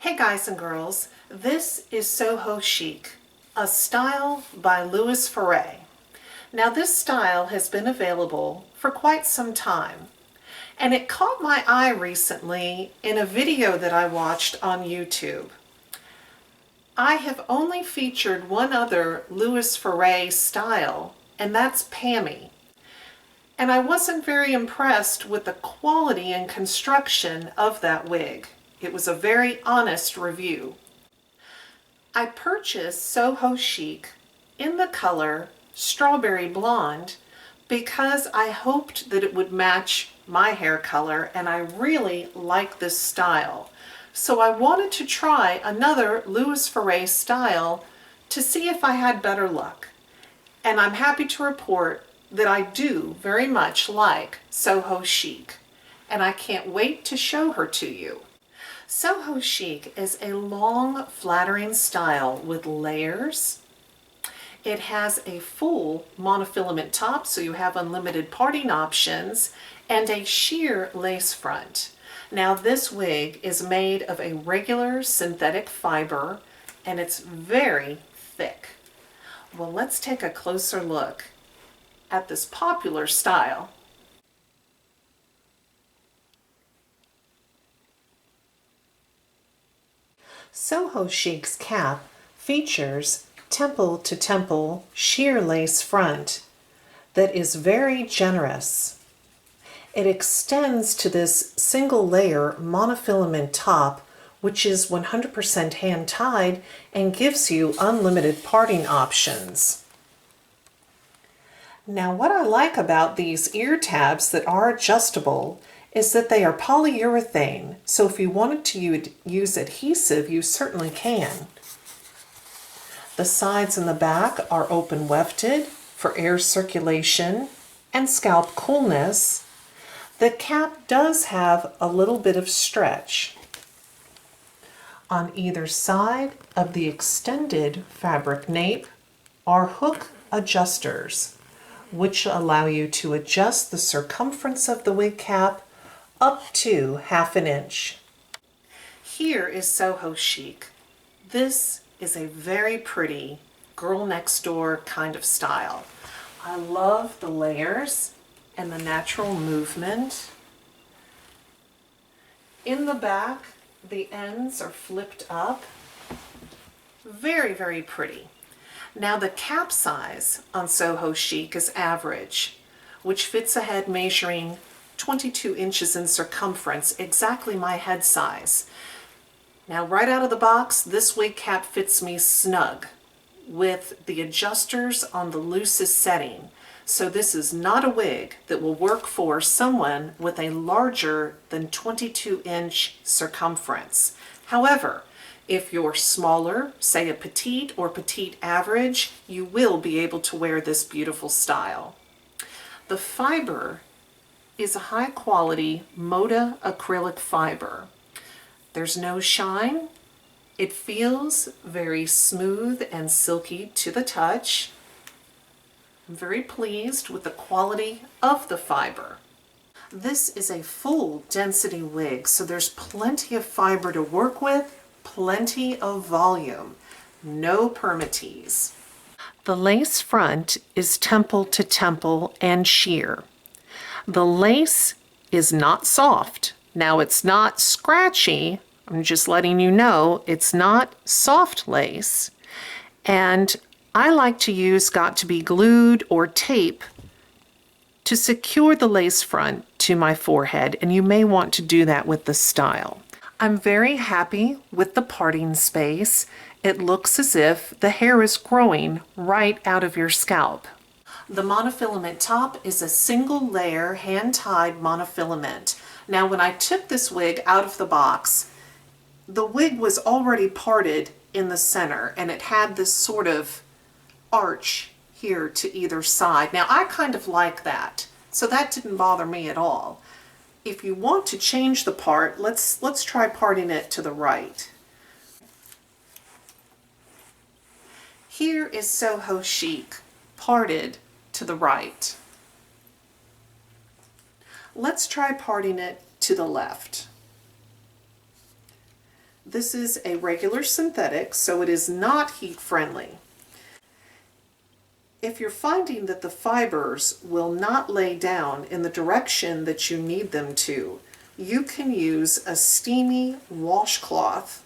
Hey guys and girls, this is Soho Chic, a style by Ferre. Now this style has been available for quite some time, and it caught my eye recently in a video that I watched on YouTube. I have only featured one other Ferre style, and that's Pammy. And I wasn't very impressed with the quality and construction of that wig. It was a very honest review. I purchased Soho Chic in the color Strawberry Blonde because I hoped that it would match my hair color, and I really like this style. So I wanted to try another Ferre style to see if I had better luck. And I'm happy to report that I do very much like Soho Chic, and I can't wait to show her to you. Soho Chic is a long, flattering style with layers. It has a full monofilament top, so you have unlimited parting options, and a sheer lace front. Now this wig is made of a regular synthetic fiber, and it's very thick. Well, let's take a closer look at this popular style. Soho Chic's cap features temple-to-temple sheer lace front that is very generous. It extends to this single-layer monofilament top, which is 100% hand-tied and gives you unlimited parting options. Now, what I like about these ear tabs that are adjustable is that they are polyurethane, so if you wanted to use adhesive, you certainly can. The sides and the back are open wefted for air circulation and scalp coolness. The cap does have a little bit of stretch. On either side of the extended fabric nape are hook adjusters, which allow you to adjust the circumference of the wig cap up to 1/2 inch. Here is Soho Chic. This is a very pretty girl next door kind of style. I love the layers and the natural movement. In the back, the ends are flipped up. Very, very pretty. Now the cap size on Soho Chic is average, which fits a head measuring 22 inches in circumference, exactly my head size. Now right out of the box, this wig cap fits me snug with the adjusters on the loosest setting. So this is not a wig that will work for someone with a larger than 22-inch circumference. However, if you're smaller, say a petite or petite average, you will be able to wear this beautiful style. The fiber is a high quality Moda acrylic fiber. There's no shine. It feels very smooth and silky to the touch. I'm very pleased with the quality of the fiber. This is a full density wig, so there's plenty of fiber to work with, plenty of volume, no permatease. The lace front is temple to temple and sheer. The lace is not soft. Now it's not scratchy. I'm just letting you know it's not soft lace. And I like to use got to be glued or tape to secure the lace front to my forehead, and you may want to do that with the style. I'm very happy with the parting space. It looks as if the hair is growing right out of your scalp. The monofilament top is a single layer hand-tied monofilament. Now when I took this wig out of the box, the wig was already parted in the center, and it had this sort of arch here to either side. Now I kind of like that, so that didn't bother me at all. If you want to change the part, let's try parting it to the right. Here is Soho Chic, parted to the right. Let's try parting it to the left. This is a regular synthetic, so it is not heat friendly. If you're finding that the fibers will not lay down in the direction that you need them to, you can use a steamy washcloth.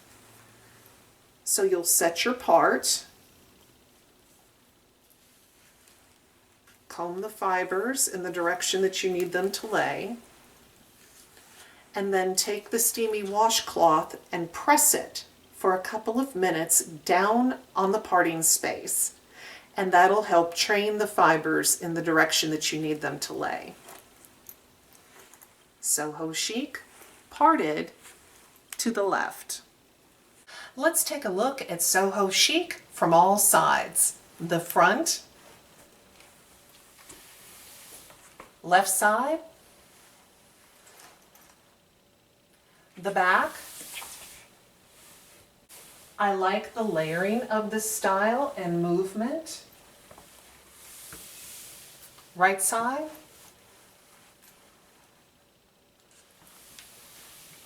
So you'll set your part, comb the fibers in the direction that you need them to lay, and then take the steamy washcloth and press it for a couple of minutes down on the parting space. And that'll help train the fibers in the direction that you need them to lay. Soho Chic, parted to the left. Let's take a look at Soho Chic from all sides. The front, left side, the back. I like the layering of this style and movement. Right side.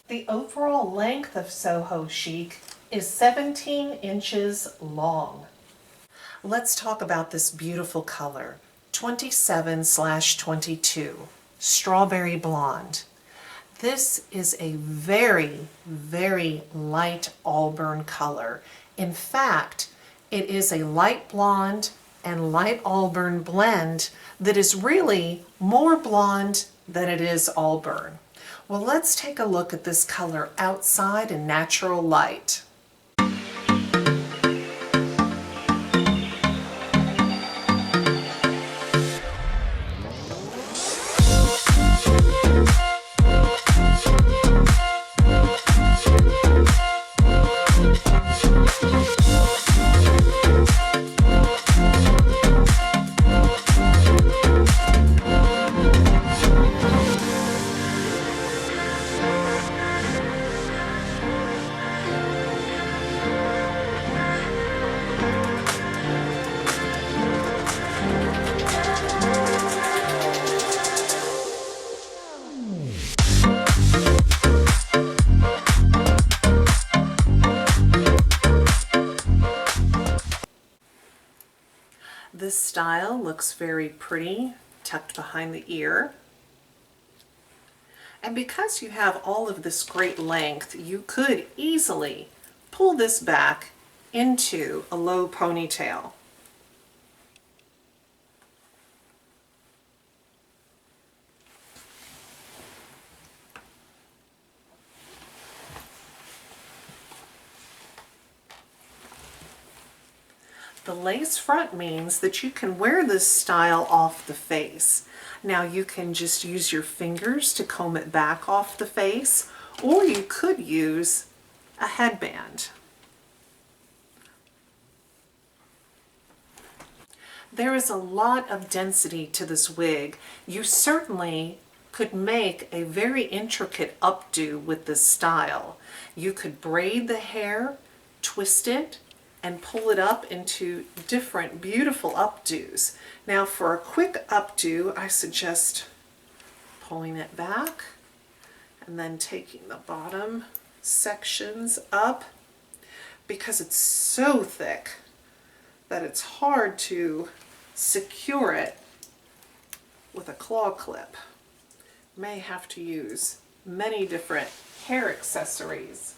The overall length of Soho Chic is 17 inches long. Let's talk about this beautiful color, 27/22, strawberry blonde. This is a very, very light auburn color. In fact, it is a light blonde and light auburn blend that is really more blonde than it is auburn. Well, let's take a look at this color outside in natural light. This style looks very pretty, tucked behind the ear. And because you have all of this great length, you could easily pull this back into a low ponytail. The lace front means that you can wear this style off the face. Now you can just use your fingers to comb it back off the face, or you could use a headband. There is a lot of density to this wig. You certainly could make a very intricate updo with this style. You could braid the hair, twist it, and pull it up into different beautiful updos. Now for a quick updo, I suggest pulling it back and then taking the bottom sections up, because it's so thick that it's hard to secure it with a claw clip. You may have to use many different hair accessories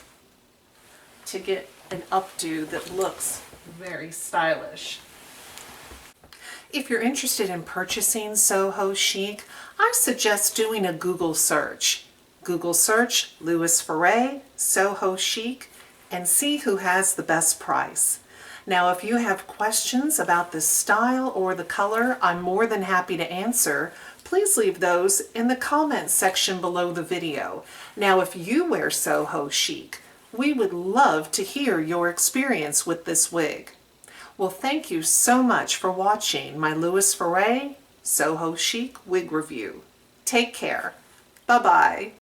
to get an updo that looks very stylish. If you're interested in purchasing Soho Chic, I suggest doing a Google search. Google search Louis Ferre, Soho Chic, and see who has the best price. Now, if you have questions about this style or the color, I'm more than happy to answer. Please leave those in the comments section below the video. Now, if you wear Soho Chic, we would love to hear your experience with this wig. Well, thank you so much for watching my Louis Ferre Soho Chic wig review. Take care. Bye-bye.